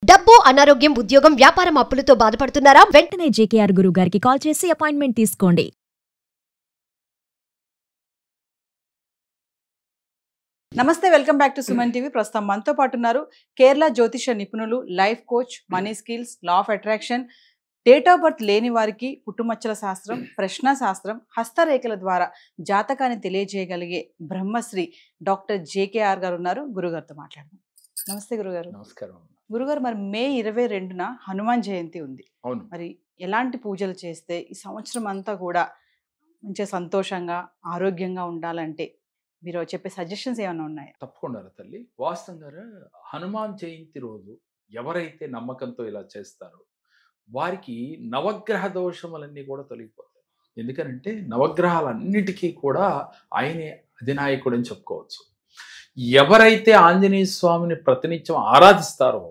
డబ్బు, అనారోగ్యం, ఉద్యోగం, వ్యాపారం అప్పులతో బాధపడుతున్నారా? వెంటనే జేకేఆర్ గురువు గారికి కాల్ చేసి అపాయింట్మెంట్ తీసుకోండి. నమస్తే, welcome back to Suman TV. ప్రస్తుతం మనతో పాటు ఉన్నారు కేరళ జ్యోతిష నిపుణులు, life coach, money skills, law of attraction, date of birth లేని వారికి పుట్టుమచ్చల శాస్త్రం, ప్రశ్న శాస్త్రం, హస్తరేఖల ద్వారా జాతకాన్ని తెలియజేయగలిగే బ్రహ్మశ్రీ డాక్టర్ జేకేఆర్ గారు ఉన్నారు. గురుగారితో మాట్లాడదాం. నమస్తే గురుగారు. నమస్కారం. గురుగారు, మరి మే 22న హనుమాన్ జయంతి ఉంది. అవును. మరి ఎలాంటి పూజలు చేస్తే ఈ సంవత్సరం అంతా కూడా మంచిగా సంతోషంగా ఆరోగ్యంగా ఉండాలంటే మీరు చెప్పే సజెషన్స్ ఏమైనా ఉన్నాయా? తప్పకుండా తల్లి. వాస్తవంగా హనుమాన్ జయంతి రోజు ఎవరైతే నమ్మకంతో ఇలా చేస్తారో వారికి నవగ్రహ దోషములన్నీ కూడా తొలగిపోతాయి. ఎందుకనంటే నవగ్రహాలన్నిటికీ కూడా ఆయనే అధినాయకుడు అని చెప్పుకోవచ్చు. ఎవరైతే ఆంజనేయ స్వామిని ప్రతినిత్యం ఆరాధిస్తారో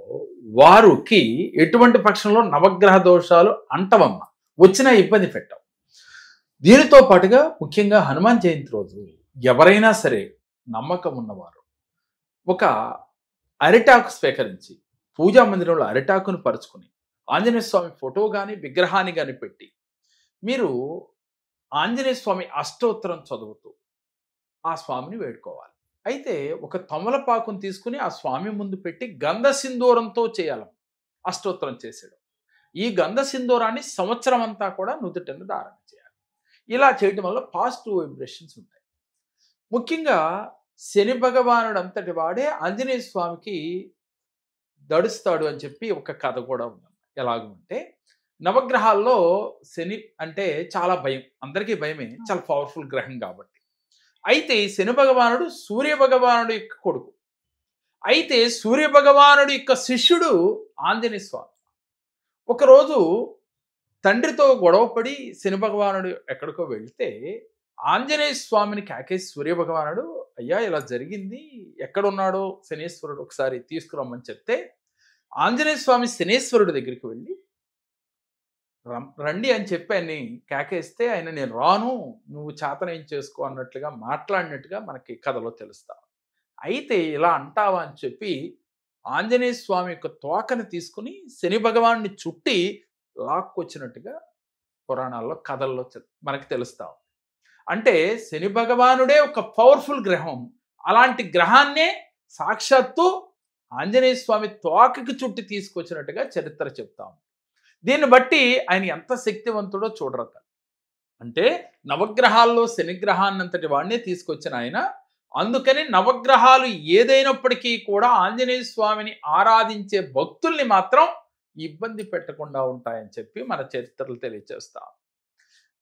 వారికి ఎటువంటి పక్షంలో నవగ్రహ దోషాలు అంటవమ్మ, వచ్చినా ఇబ్బంది పెట్టవు. దీనితో పాటుగా ముఖ్యంగా హనుమాన్ జయంతి రోజు ఎవరైనా సరే నమ్మకం ఉన్నవారు ఒక అరిటాకు స్వీకరించి పూజా మందిరంలో అరిటాకును పరుచుకుని ఆంజనేయ స్వామి ఫోటో కానీ విగ్రహాన్ని కానీ పెట్టి మీరు ఆంజనేయ స్వామి అష్టోత్తరం చదువుతూ ఆ స్వామిని వేడుకోవాలి. అయితే ఒక తమలపాకును తీసుకుని ఆ స్వామి ముందు పెట్టి గంధ సింధూరంతో చేయాలి అష్టోత్తరం చేసేయడం. ఈ గంధ సింధూరాన్ని సంవత్సరం అంతా కూడా నుదుటిన ధారణ చేయాలి. ఇలా చేయడం వల్ల పాజిటివ్ వైబ్రేషన్స్ ఉంటాయి. ముఖ్యంగా శని భగవానుడు అంతటి వాడే ఆంజనేయ స్వామికి దడుస్తాడు అని చెప్పి ఒక కథ కూడా ఉంది. ఎలాగంటే నవగ్రహాల్లో శని అంటే చాలా భయం, అందరికీ భయమే, చాలా పవర్ఫుల్ గ్రహం కాబట్టి. అయితే శని భగవానుడు సూర్య భగవానుడు యొక్క కొడుకు. అయితే సూర్య భగవానుడి యొక్క శిష్యుడు ఆంజనేయ స్వామి. ఒకరోజు తండ్రితో గొడవపడి శని భగవానుడు ఎక్కడికో వెళ్తే ఆంజనేయ స్వామిని కాకేసి సూర్య భగవానుడు, అయ్యా ఇలా జరిగింది, ఎక్కడున్నాడో శనేశ్వరుడు ఒకసారి తీసుకురమ్మని చెప్తే ఆంజనేయ స్వామి శనేశ్వరుడి దగ్గరికి వెళ్ళి రండి అని చెప్పి ఆయన్ని కేకేస్తే ఆయన నేను రాను, నువ్వు చేతనేం చేసుకో అన్నట్లుగా మాట్లాడినట్టుగా మనకి కథలో తెలుస్తాం. అయితే ఇలా అంటావా అని చెప్పి ఆంజనేయ స్వామి యొక్క తోకని తీసుకుని శని భగవాన్ని చుట్టి లాక్కొచ్చినట్టుగా పురాణాల్లో కథల్లో మనకి తెలుస్తాం. అంటే శని భగవానుడే ఒక పవర్ఫుల్ గ్రహం. అలాంటి గ్రహాన్నే సాక్షాత్తు ఆంజనేయ స్వామి తోకకి చుట్టి తీసుకొచ్చినట్టుగా చరిత్ర చెప్తాం. దీన్ని బట్టి ఆయన ఎంత శక్తివంతుడో చూడరత. అంటే నవగ్రహాల్లో శనిగ్రహాన్నంతటి వాడినే తీసుకొచ్చిన ఆయన. అందుకని నవగ్రహాలు ఏదైనప్పటికీ కూడా ఆంజనేయ స్వామిని ఆరాధించే భక్తుల్ని మాత్రం ఇబ్బంది పెట్టకుండా ఉంటాయని చెప్పి మన చరిత్రలు తెలియజేస్తాం.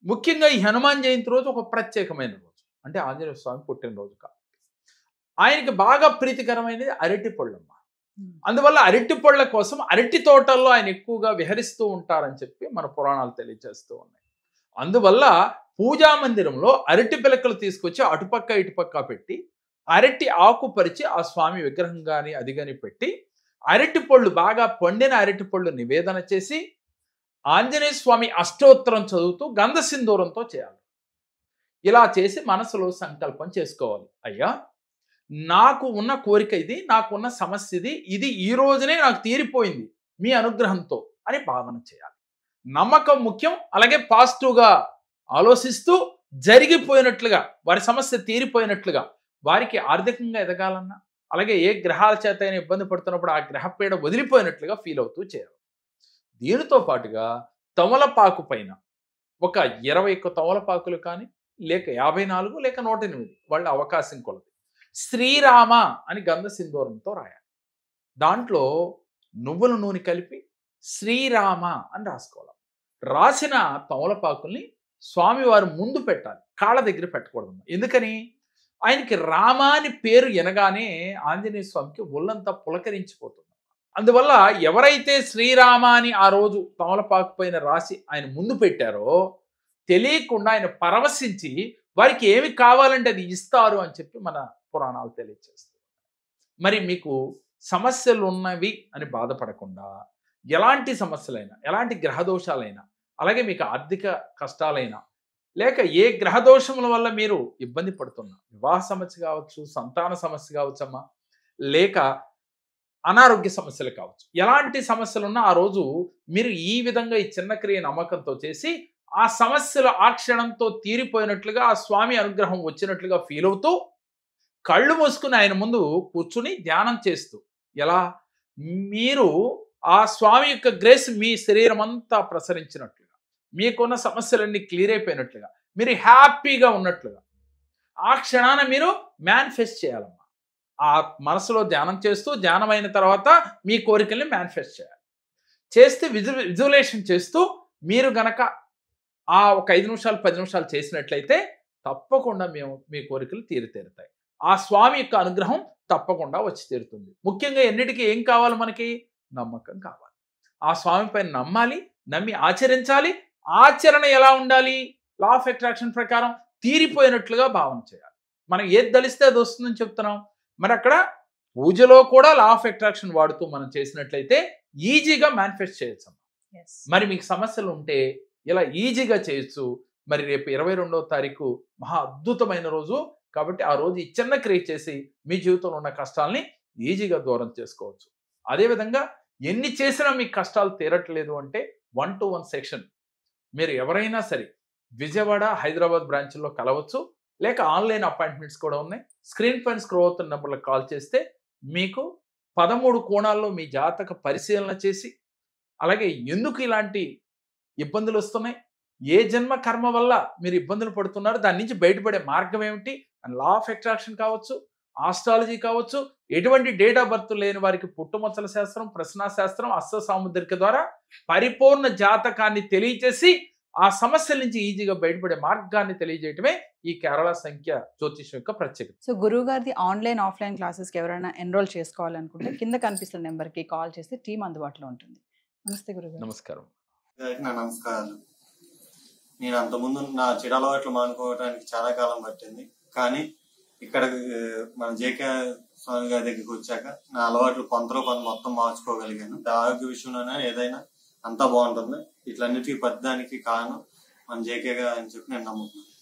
ముఖ్యంగా ఈ హనుమాన్ జయంతి రోజు ఒక ప్రత్యేకమైన రోజు, అంటే ఆంజనేయ స్వామి పుట్టినరోజు కాబట్టి ఆయనకి బాగా ప్రీతికరమైనది అరటి పళ్ళమ్మ. అందువల్ల అరటి పళ్ళ కోసం అరటి తోటల్లో ఆయన ఎక్కువగా విహరిస్తూ ఉంటారని చెప్పి మన పురాణాలు తెలియజేస్తూ ఉన్నాయి. అందువల్ల పూజా మందిరంలో అరటి పిలకలు తీసుకొచ్చి అటుపక్క ఇటుపక్క పెట్టి అరటి ఆకు పరిచి ఆ స్వామి విగ్రహం కానీ అది కానీ పెట్టి అరటి పళ్ళు బాగా పండిన అరటి పళ్ళు నివేదన చేసి ఆంజనేయ స్వామి అష్టోత్తరం చదువుతూ గంధ సింధూరంతో చేయాలి. ఇలా చేసి మనసులో సంకల్పం చేసుకోవాలి, అయ్యా నాకు ఉన్న కోరిక ఇది, నాకున్న సమస్య ఇది ఈ రోజునే నాకు తీరిపోయింది మీ అనుగ్రహంతో అని భావన చేయాలి. నమ్మకం ముఖ్యం. అలాగే పాజిటివ్గా ఆలోచిస్తూ జరిగిపోయినట్లుగా వారి సమస్య తీరిపోయినట్లుగా, వారికి ఆర్థికంగా ఎదగాలన్నా అలాగే ఏ గ్రహాల చేత అయినా ఇబ్బంది పడుతున్నప్పుడు ఆ గ్రహపీడ వదిలిపోయినట్లుగా ఫీల్ అవుతూ చేయాలి. దీనితో పాటుగా తమలపాకు పైన ఒక 21 తమలపాకులు కానీ లేక 54 లేక 108 వాళ్ళ అవకాశం కొలది శ్రీరామ అని గంధ సింధూరంతో రాయాలి. దాంట్లో నువ్వుల నూనె కలిపి శ్రీరామ అని రాసుకోవాలి. రాసిన తమలపాకుల్ని స్వామివారు ముందు పెట్టాలి, కాళ్ళ దగ్గర పెట్టకూడదు. ఎందుకని? ఆయనకి రామ అని పేరు వినగానే ఆంజనేయ స్వామికి ఒళ్ళంతా పులకరించిపోతుంది. అందువల్ల ఎవరైతే శ్రీరామ అని ఆ రోజు తమలపాకు పైన రాసి ఆయన ముందు పెట్టారో తెలియకుండా ఆయన పరవశించి వారికి ఏమి కావాలంటే అది ఇస్తారు అని చెప్పి మన పురాణాలు తెలియజేస్తాయి. మరి మీకు సమస్యలు ఉన్నవి అని బాధపడకుండా ఎలాంటి సమస్యలైనా, ఎలాంటి గ్రహదోషాలైనా, అలాగే మీకు ఆర్థిక కష్టాలైనా, లేక ఏ గ్రహదోషముల వల్ల మీరు ఇబ్బంది పడుతున్నా, వివాహ సమస్య కావచ్చు, సంతాన సమస్య కావచ్చమ్మా, లేక అనారోగ్య సమస్యలు కావచ్చు, ఎలాంటి సమస్యలు ఉన్నా ఆ రోజు మీరు ఈ విధంగా ఈ చిన్న క్రియ నమ్మకంతో చేసి ఆ సమస్యలు ఆ క్షణంతో తీరిపోయినట్లుగా, ఆ స్వామి అనుగ్రహం వచ్చినట్లుగా ఫీల్ అవుతూ కళ్ళు మూసుకుని ఆయన ముందు కూర్చుని ధ్యానం చేస్తూ, ఎలా మీరు ఆ స్వామి యొక్క గ్రేస్ మీ శరీరం అంతా ప్రసరించినట్లుగా, మీకున్న సమస్యలన్నీ క్లియర్ అయిపోయినట్లుగా, మీరు హ్యాపీగా ఉన్నట్లుగా ఆ క్షణాన మీరు మేనిఫెస్ట్ చేయాలమ్మా. ఆ మనసులో ధ్యానం చేస్తూ, ధ్యానం అయిన తర్వాత మీ కోరికల్ని మేనిఫెస్ట్ చేయాలి. చేస్తే విజువలేషన్ చేస్తూ మీరు గనక ఆ ఒక 5 నిమిషాలు 10 నిమిషాలు చేసినట్లయితే తప్పకుండా మీ కోరికలు తీరుతాయి. ఆ స్వామి యొక్క అనుగ్రహం తప్పకుండా వచ్చి తీరుతుంది. ముఖ్యంగా ఎన్నిటికీ ఏం కావాలి? మనకి నమ్మకం కావాలి. ఆ స్వామి పైన నమ్మాలి, నమ్మి ఆచరించాలి. ఆచరణ ఎలా ఉండాలి? లా ఆఫ్ అట్రాక్షన్ ప్రకారం తీరిపోయినట్లుగా భావన చేయాలి. మనం ఏది దలిస్తే అది వస్తుందని చెప్తున్నాం. మరి అక్కడ పూజలో కూడా లా ఆఫ్ అట్రాక్షన్ వాడుతూ మనం చేసినట్లయితే ఈజీగా మేనిఫెస్ట్ చేయొచ్చు. మరి మీకు సమస్యలు ఉంటే ఇలా ఈజీగా చేయొచ్చు. మరి రేపు 22వ తారీఖు మహా అద్భుతమైన రోజు కాబట్టి ఆ రోజు ఈ చిన్న క్రియ చేసి మీ జీవితంలో ఉన్న కష్టాలని ఈజీగా దూరం చేసుకోవచ్చు. అదేవిధంగా ఎన్ని చేసినా మీకు కష్టాలు తీరట్లేదు అంటే 1-to-1 సెక్షన్ మీరు ఎవరైనా సరే విజయవాడ, హైదరాబాద్ బ్రాంచ్లో కలవచ్చు. లేక ఆన్లైన్ అపాయింట్మెంట్స్ కూడా ఉన్నాయి. స్క్రీన్ పైన స్క్రోల్ అవుతున్న నెంబర్లకు కాల్ చేస్తే మీకు 13 కోణాల్లో మీ జాతక పరిశీలన చేసి, అలాగే ఎందుకు ఇలాంటి ఇబ్బందులు వస్తున్నాయి, ఏ జన్మ కర్మ వల్ల మీరు ఇబ్బందులు పడుతున్నారు, దాని నుంచి బయటపడే మార్గం ఏమిటి, లా ఆఫ్ అట్రాక్షన్ కావచ్చు, ఆస్ట్రాలజీ కావచ్చు, ఎటువంటి డేట్ ఆఫ్ బర్త్ లేని వారికి పుట్టుమచ్చల శాస్త్రం, ప్రశ్నా శాస్త్రం, అస్త సాముద్రిక ద్వారా పరిపూర్ణ జాతకాన్ని తెలియచేసి ఆ సమస్యల నుంచి ఈజీగా బయటపడే మార్గాన్ని తెలియజేయటమే ఈ కేరళ సంఖ్య జ్యోతిషం యొక్క ప్రత్యేకత. సో గురువు గారిది ఆన్లైన్ ఆఫ్లైన్ క్లాసెస్కి ఎవరైనా ఎన్రోల్ చేసుకోవాలనుకుంటే కింద కనిపిస్తున్న నెంబర్కి కాల్ చేస్తే టీం అందుబాటులో ఉంటుంది. నమస్తే గురుగారు. నమస్కారం. నా నమస్కారాలు. నేను అంతకుముందు నా చెడు అలవాట్లు మానుకోవడానికి చాలా కాలం పట్టింది. కానీ ఇక్కడ మన జేకే స్వామి గారి దగ్గరికి వచ్చాక నా అలవాట్లు కొంత మొత్తం మార్చుకోగలిగాను. ఆరోగ్య విషయంలోనే ఏదైనా అంతా బాగుంటుంది. ఇట్లన్నిటికీ పద్ధడానికి కారణం మన జేకే గారు అని చెప్పి నేను నమ్ముతున్నాను.